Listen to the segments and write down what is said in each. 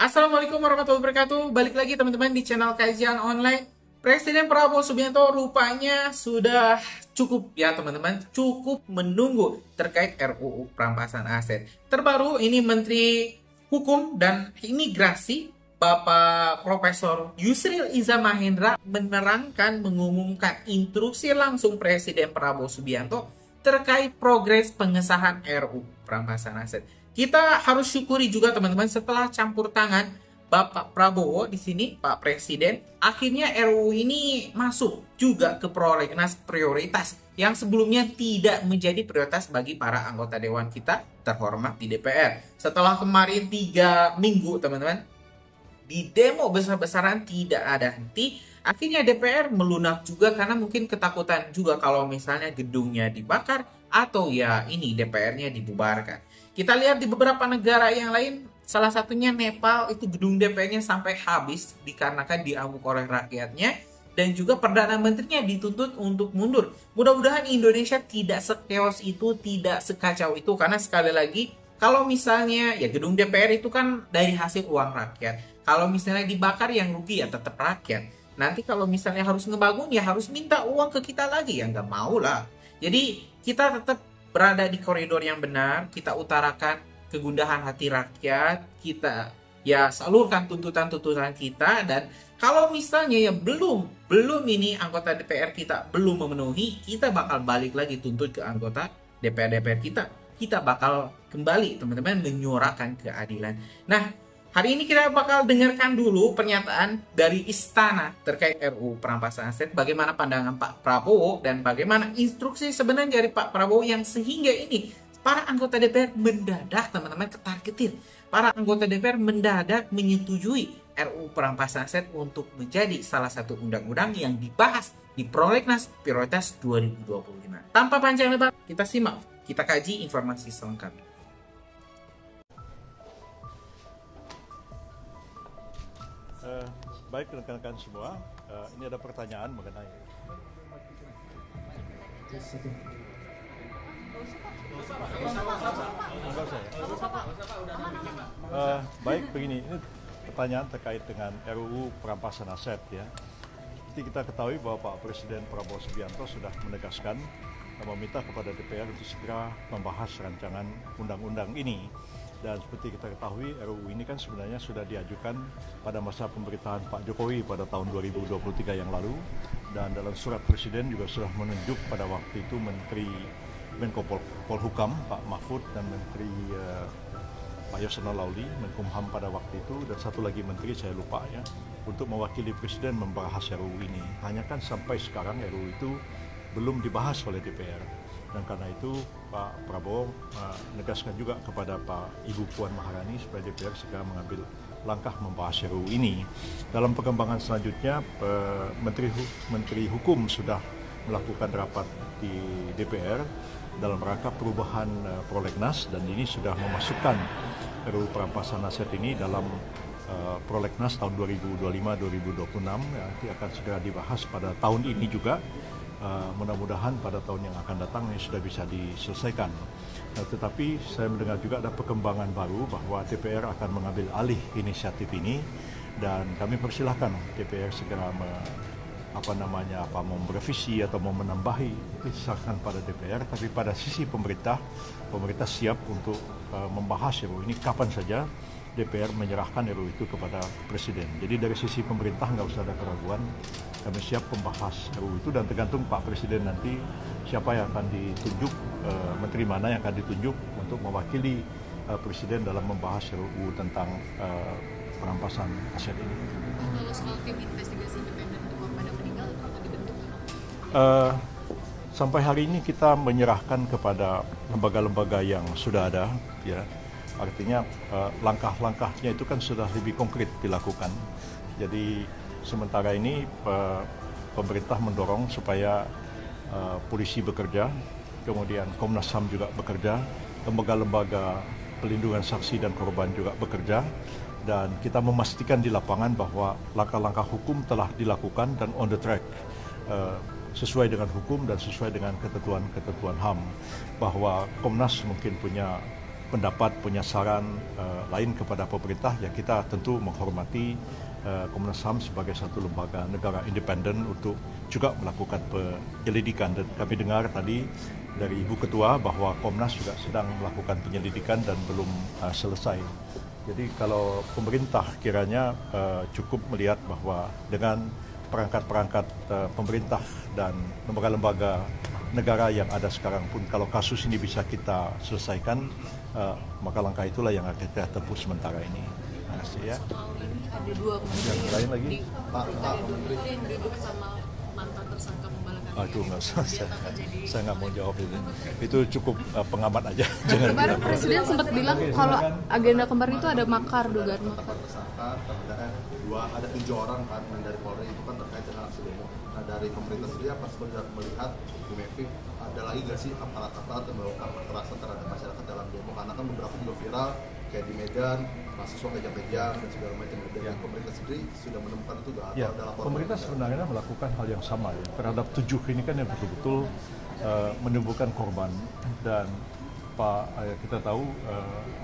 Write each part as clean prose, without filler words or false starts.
Assalamualaikum warahmatullahi wabarakatuh. Balik lagi teman-teman di channel kajian online. Presiden Prabowo Subianto rupanya sudah cukup ya teman-teman, cukup menunggu terkait RUU perampasan aset. Terbaru ini Menteri Hukum dan Imigrasi Bapak Profesor Yusril Iza Mahendra mengumumkan instruksi langsung Presiden Prabowo Subianto terkait progres pengesahan RUU perampasan aset. Kita harus syukuri juga teman-teman, setelah campur tangan Bapak Prabowo di sini, Pak Presiden, akhirnya RUU ini masuk juga ke prolegnas prioritas yang sebelumnya tidak menjadi prioritas bagi para anggota dewan kita terhormat di DPR. Setelah kemarin 3 minggu teman-teman, di demo besar-besaran tidak ada henti, akhirnya DPR melunak juga karena mungkin ketakutan juga kalau misalnya gedungnya dibakar atau ya ini DPR-nya dibubarkan. Kita lihat di beberapa negara yang lain, salah satunya Nepal, itu gedung DPR-nya sampai habis dikarenakan diamuk oleh rakyatnya, dan juga Perdana Menterinya dituntut untuk mundur. Mudah-mudahan Indonesia tidak sekeos itu, tidak sekacau itu, karena sekali lagi, kalau misalnya ya gedung DPR itu kan dari hasil uang rakyat. Kalau misalnya dibakar yang rugi ya tetap rakyat. Nanti kalau misalnya harus ngebangun ya harus minta uang ke kita lagi, ya nggak mau lah. Jadi kita tetap berada di koridor yang benar, kita utarakan kegundahan hati rakyat, kita ya salurkan tuntutan-tuntutan kita, dan kalau misalnya ya belum ini anggota DPR kita belum memenuhi, kita bakal balik lagi tuntut ke anggota DPR kita bakal kembali teman-teman menyuarakan keadilan. Nah, hari ini kita bakal dengarkan dulu pernyataan dari Istana terkait RUU perampasan aset, bagaimana pandangan Pak Prabowo dan bagaimana instruksi sebenarnya dari Pak Prabowo yang sehingga ini para anggota DPR mendadak teman-teman ketar-ketir. Para anggota DPR mendadak menyetujui RUU perampasan aset untuk menjadi salah satu undang-undang yang dibahas di prolegnas prioritas 2025. Tanpa panjang lebar, kita simak, kita kaji informasi selengkapnya. Baik rekan-rekan semua, ini ada pertanyaan mengenai baik begini, ini pertanyaan terkait dengan RUU perampasan aset ya. Seperti kita ketahui bahwa Pak Presiden Prabowo Subianto sudah menegaskan dan meminta kepada DPR untuk segera membahas rancangan undang-undang ini. Dan seperti kita ketahui, RUU ini kan sebenarnya sudah diajukan pada masa pemerintahan Pak Jokowi pada tahun 2023 yang lalu. Dan dalam surat Presiden juga sudah menunjuk pada waktu itu Menteri Menko Polhukam, Pak Mahfud, dan Menteri Pak Yasona Lauli, Menkumham pada waktu itu, dan satu lagi Menteri saya lupa ya, untuk mewakili Presiden membahas RUU ini. Hanya kan sampai sekarang RUU itu belum dibahas oleh DPR. Dan karena itu Pak Prabowo menegaskan juga kepada Pak Ibu Puan Maharani supaya DPR segera mengambil langkah membahas RUU ini. Dalam perkembangan selanjutnya, Menteri Hukum sudah melakukan rapat di DPR dalam rangka perubahan prolegnas, dan ini sudah memasukkan RUU perampasan aset ini dalam prolegnas tahun 2025-2026, nanti akan segera dibahas pada tahun ini juga. Mudah-mudahan pada tahun yang akan datang ini sudah bisa diselesaikan. Tetapi saya mendengar juga ada perkembangan baru bahwa DPR akan mengambil alih inisiatif ini, dan kami persilahkan DPR segera mau merevisi atau mau menambahi, diserahkan pada DPR. Tapi pada sisi pemerintah siap untuk membahas RUU ini kapan saja DPR menyerahkan RUU itu kepada Presiden. Jadi dari sisi pemerintah nggak usah ada keraguan, kami siap membahas RUU itu, dan tergantung Pak Presiden nanti siapa yang akan ditunjuk, menteri mana yang akan ditunjuk untuk mewakili Presiden dalam membahas RUU tentang perampasan aset ini. Kalau soal tim investigasi independen untuk korban meninggal itu akan dibentuk? Sampai hari ini kita menyerahkan kepada lembaga-lembaga yang sudah ada, ya. Artinya langkah-langkahnya itu kan sudah lebih konkret dilakukan. Jadi sementara ini pemerintah mendorong supaya polisi bekerja, kemudian Komnas HAM juga bekerja, lembaga-lembaga pelindungan saksi dan korban juga bekerja, dan kita memastikan di lapangan bahwa langkah-langkah hukum telah dilakukan dan on the track, sesuai dengan hukum dan sesuai dengan ketentuan-ketentuan HAM, bahwa Komnas mungkin punya pendapat, punya saran lain kepada pemerintah, ya kita tentu menghormati Komnas HAM sebagai satu lembaga negara independen untuk juga melakukan penyelidikan. Dan kami dengar tadi dari Ibu Ketua bahwa Komnas juga sedang melakukan penyelidikan dan belum selesai. Jadi kalau pemerintah kiranya cukup melihat bahwa dengan perangkat-perangkat pemerintah dan lembaga-lembaga negara yang ada sekarang pun, kalau kasus ini bisa kita selesaikan, maka langkah itulah yang akan kita tempuh sementara ini. Terima kasih ya. Soal ini ada dua menteri Yang lain lagi? ada dua menteri yang duduk sama mantan tersangka pembalakan. Aduh, nggak usah, saya nggak mau jawab itu. Itu cukup pengamat aja. Jangan Kemarin bilang. Presiden sempat bilang kalau agenda kemarin itu ada makar, dugaan makar. Tersangka ada 7 orang kan dari Polri, itu kan terkait dengan aksi demo. Nah, dari pemerintah sendiri apa sudah melihat Bu Mevi ada lagi nggak sih aparat-aparat yang melakukan kekerasan terhadap masyarakat dalam demo, karena kan beberapa juga viral kayak di Medan mahasiswa kejang-kejang dan segala macam. Dan pemerintah sendiri sudah menemukan itu nggak? Ya, ada laporan? pemerintah sebenarnya melakukan hal yang sama ya terhadap 7 ini kan yang betul-betul menimbulkan korban. Dan kita tahu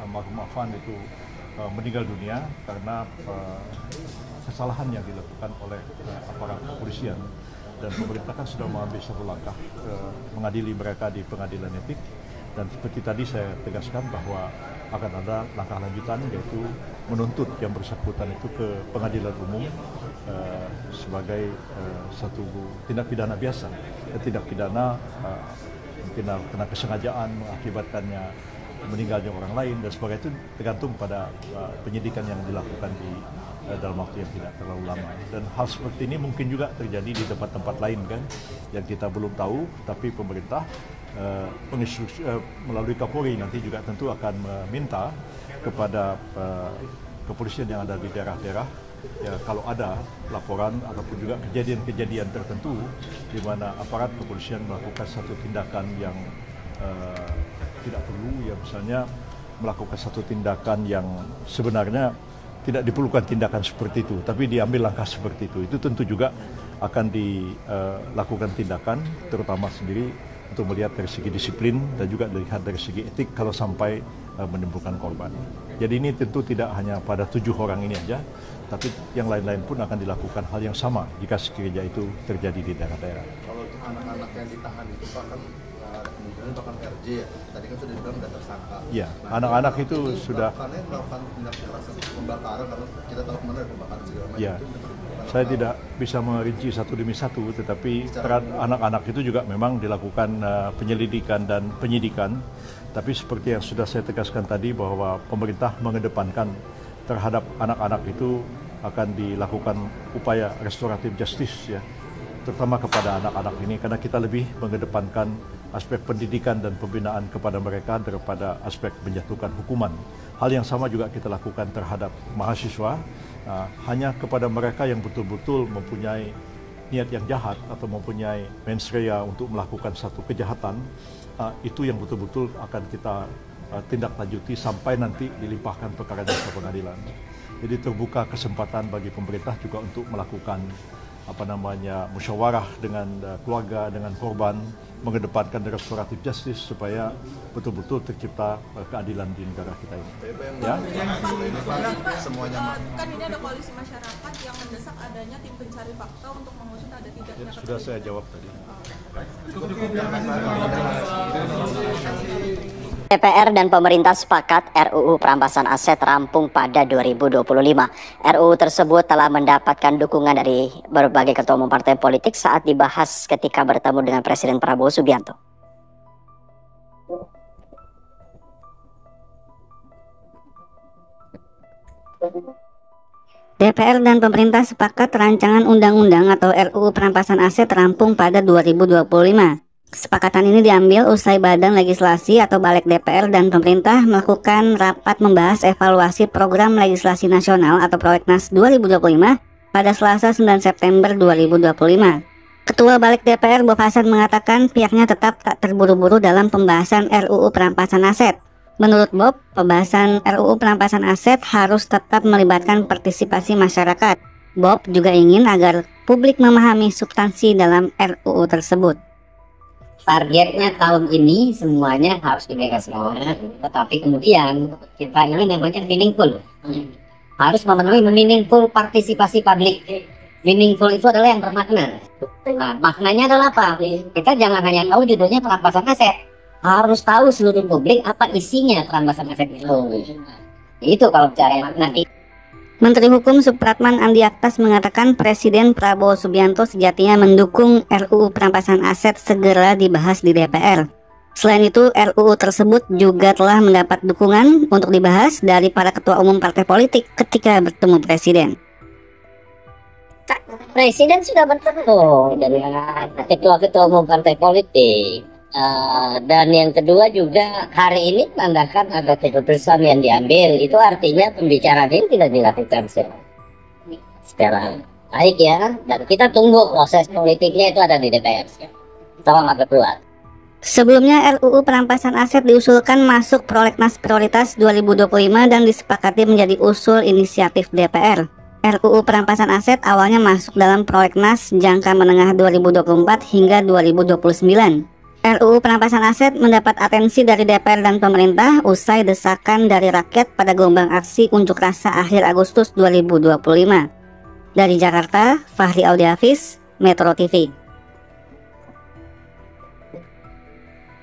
almarhum Afan itu meninggal dunia karena kesalahan yang dilakukan oleh aparat kepolisian, dan pemerintah kan sudah mengambil satu langkah mengadili mereka di pengadilan etik. Dan seperti tadi saya tegaskan bahwa akan ada langkah lanjutan, yaitu menuntut yang bersangkutan itu ke pengadilan umum sebagai satu tindak pidana biasa, tindak pidana mungkin kena kesengajaan mengakibatkannya meninggalnya orang lain dan sebagainya. Itu tergantung pada penyidikan yang dilakukan di dalam waktu yang tidak terlalu lama. Dan hal seperti ini mungkin juga terjadi di tempat-tempat lain kan, yang kita belum tahu, tapi pemerintah melalui Kapolri nanti juga tentu akan meminta kepada kepolisian yang ada di daerah-daerah, ya kalau ada laporan ataupun juga kejadian-kejadian tertentu di mana aparat kepolisian melakukan satu tindakan yang tidak perlu, ya misalnya melakukan satu tindakan yang sebenarnya tidak diperlukan tindakan seperti itu, tapi diambil langkah seperti itu tentu juga akan dilakukan tindakan, terutama sendiri untuk melihat dari segi disiplin dan juga dilihat dari segi etik kalau sampai menimbulkan korban. Jadi ini tentu tidak hanya pada 7 orang ini aja, tapi yang lain-lain pun akan dilakukan hal yang sama jika sekiranya itu terjadi di daerah-daerah. Kalau untuk anak-anak yang ditahan itu Pak, kan ada kemungkinan bahkan RJ ya. Tadi kan sudah dibilang ada tersangka. Iya, anak-anak itu sudah melakukan tindak kekerasan pembakaran, kalau kita tahu kemarin ada pembakaran segala macam. ya. Itu Saya tidak bisa merinci satu demi satu, tetapi terhadap anak-anak itu juga memang dilakukan penyelidikan dan penyidikan. Tapi seperti yang sudah saya tegaskan tadi, bahwa pemerintah mengedepankan terhadap anak-anak itu akan dilakukan upaya restoratif justice ya, terutama kepada anak-anak ini, karena kita lebih mengedepankan aspek pendidikan dan pembinaan kepada mereka daripada aspek menjatuhkan hukuman. Hal yang sama juga kita lakukan terhadap mahasiswa, hanya kepada mereka yang betul-betul mempunyai niat yang jahat atau mempunyai mens rea untuk melakukan satu kejahatan, itu yang betul-betul akan kita tindak lanjuti sampai nanti dilimpahkan perkaranya ke pengadilan. Jadi terbuka kesempatan bagi pemerintah juga untuk melakukan musyawarah dengan keluarga, dengan korban, mengedepankan restoratif justice supaya betul-betul tercipta keadilan di negara kita ini. Ya. semuanya Kan ini ada koalisi masyarakat yang mendesak adanya tim pencari fakta untuk mengusut ada tidaknya Sudah saya jawab tadi. DPR dan pemerintah sepakat RUU perampasan aset rampung pada 2025. RUU tersebut telah mendapatkan dukungan dari berbagai ketua umum partai politik saat dibahas ketika bertemu dengan Presiden Prabowo Subianto. DPR dan pemerintah sepakat rancangan undang-undang atau RUU perampasan aset rampung pada 2025. Kesepakatan ini diambil usai Badan Legislasi atau Balik DPR dan pemerintah melakukan rapat membahas evaluasi program legislasi nasional atau Prolegnas 2025 pada Selasa 9 September 2025. Ketua Balik DPR Bob Hasan mengatakan pihaknya tetap tak terburu-buru dalam pembahasan RUU perampasan aset. Menurut Bob, pembahasan RUU perampasan aset harus tetap melibatkan partisipasi masyarakat. Bob juga ingin agar publik memahami substansi dalam RUU tersebut. targetnya tahun ini semuanya harus dipegang semua, tetapi kemudian kita ini namanya meaningful, harus memenuhi meaningful partisipasi publik. Meaningful itu adalah yang bermakna. Nah, maknanya adalah apa? Kita jangan hanya tahu judulnya perampasan aset, harus tahu seluruh publik apa isinya perampasan aset itu. Itu kalau bicara makna. Menteri Hukum Supratman Andi Aktas mengatakan Presiden Prabowo Subianto sejatinya mendukung RUU perampasan aset segera dibahas di DPR. Selain itu, RUU tersebut juga telah mendapat dukungan untuk dibahas dari para ketua umum partai politik ketika bertemu Presiden. Presiden sudah bertemu dengan ketua-ketua umum partai politik. Dan yang kedua juga hari ini menandakan ada keputusan yang diambil, itu artinya pembicaraan ini tidak dilakukan secara baik ya, dan kita tunggu proses politiknya itu ada di DPR. Tolong kedua. Sebelumnya RUU perampasan aset diusulkan masuk prolegnas prioritas 2025 dan disepakati menjadi usul inisiatif DPR. RUU perampasan aset awalnya masuk dalam prolegnas jangka menengah 2024 hingga 2029. RUU perampasan aset mendapat atensi dari DPR dan pemerintah usai desakan dari rakyat pada gelombang aksi unjuk rasa akhir Agustus 2025. Dari Jakarta, Fahri Audiafiz, Metro TV.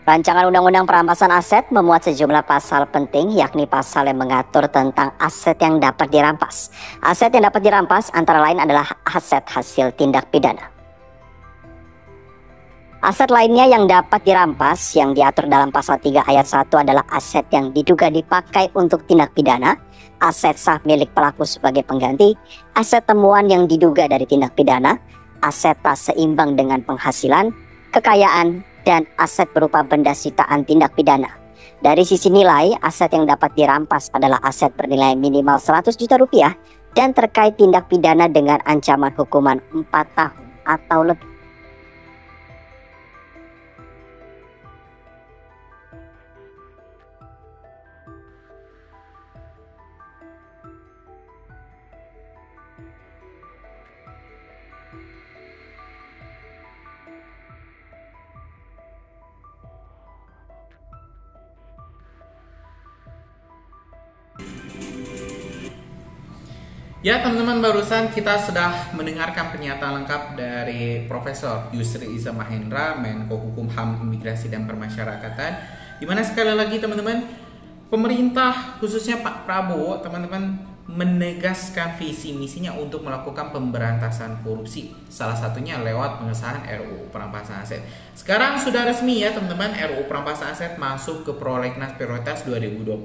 Rancangan Undang-Undang Perampasan Aset memuat sejumlah pasal penting, yakni pasal yang mengatur tentang aset yang dapat dirampas. Aset yang dapat dirampas antara lain adalah aset hasil tindak pidana. Aset lainnya yang dapat dirampas yang diatur dalam pasal 3 ayat 1 adalah aset yang diduga dipakai untuk tindak pidana, aset sah milik pelaku sebagai pengganti, aset temuan yang diduga dari tindak pidana, aset tak seimbang dengan penghasilan, kekayaan, dan aset berupa benda sitaan tindak pidana. Dari sisi nilai, aset yang dapat dirampas adalah aset bernilai minimal 100 juta rupiah dan terkait tindak pidana dengan ancaman hukuman 4 tahun atau lebih. Ya teman-teman, barusan kita sudah mendengarkan pernyataan lengkap dari Profesor Yusri Iza Mahendra, Menko Hukum HAM Imigrasi dan Permasyarakatan, dimana sekali lagi teman-teman, pemerintah khususnya Pak Prabowo teman-teman menegaskan visi misinya untuk melakukan pemberantasan korupsi, salah satunya lewat pengesahan RUU perampasan aset. Sekarang sudah resmi ya teman-teman, RUU perampasan aset masuk ke prolegnas prioritas 2025.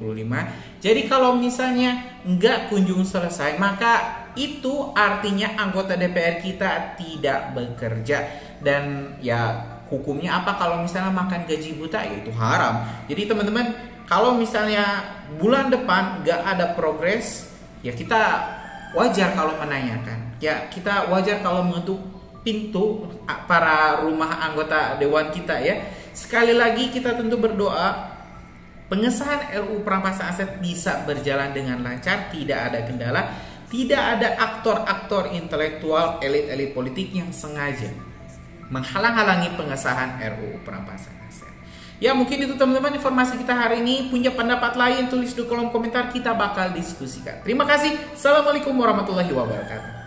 Jadi kalau misalnya nggak kunjung selesai, maka itu artinya anggota DPR kita tidak bekerja. Dan ya hukumnya apa kalau misalnya makan gaji buta, ya itu haram. Jadi teman-teman, kalau misalnya bulan depan nggak ada progres, ya kita wajar kalau menanyakan. Ya kita wajar kalau mengetuk pintu para rumah anggota dewan kita ya. Sekali lagi kita tentu berdoa pengesahan RUU perampasan aset bisa berjalan dengan lancar, tidak ada kendala, tidak ada aktor-aktor intelektual, elit-elit politik yang sengaja menghalang-halangi pengesahan RUU perampasan aset. Ya mungkin itu teman-teman informasi kita hari ini. Punya pendapat lain tulis di kolom komentar, kita bakal diskusikan. Terima kasih. Assalamualaikum warahmatullahi wabarakatuh.